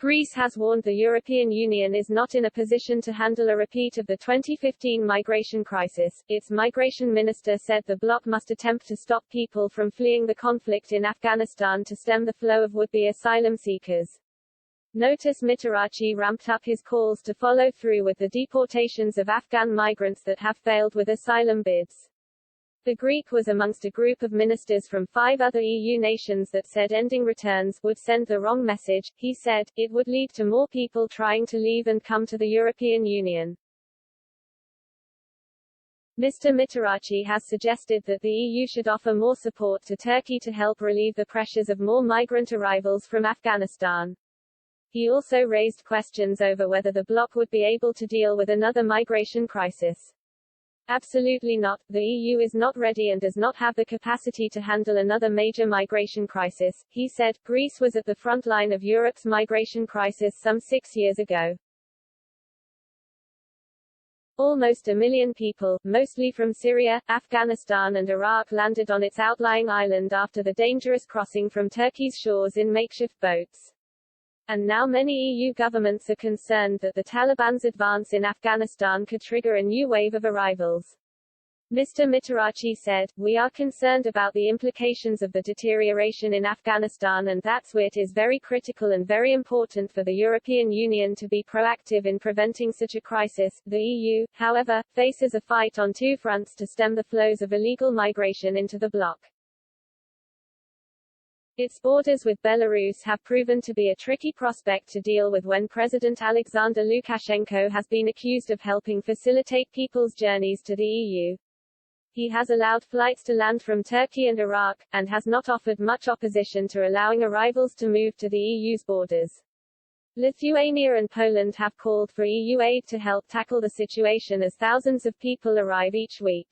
Greece has warned the European Union is not in a position to handle a repeat of the 2015 migration crisis. Its migration minister said the bloc must attempt to stop people from fleeing the conflict in Afghanistan to stem the flow of would-be asylum seekers. Notice Mitarachi ramped up his calls to follow through with the deportations of Afghan migrants that have failed with asylum bids. The Greek was amongst a group of ministers from 5 other EU nations that said ending returns would send the wrong message. He said, it would lead to more people trying to leave and come to the European Union. Mr. Mitarachi has suggested that the EU should offer more support to Turkey to help relieve the pressures of more migrant arrivals from Afghanistan. He also raised questions over whether the bloc would be able to deal with another migration crisis. Absolutely not. The EU is not ready and does not have the capacity to handle another major migration crisis, he said. Greece was at the front line of Europe's migration crisis some 6 years ago. Almost 1 million people, mostly from Syria, Afghanistan and Iraq, landed on its outlying island after the dangerous crossing from Turkey's shores in makeshift boats. And now many EU governments are concerned that the Taliban's advance in Afghanistan could trigger a new wave of arrivals. Mr. Mitarachi said, we are concerned about the implications of the deterioration in Afghanistan, and that's why it is very critical and very important for the European Union to be proactive in preventing such a crisis. The EU, however, faces a fight on 2 fronts to stem the flows of illegal migration into the bloc. Its borders with Belarus have proven to be a tricky prospect to deal with when President Alexander Lukashenko has been accused of helping facilitate people's journeys to the EU. He has allowed flights to land from Turkey and Iraq, and has not offered much opposition to allowing arrivals to move to the EU's borders. Lithuania and Poland have called for EU aid to help tackle the situation as thousands of people arrive each week.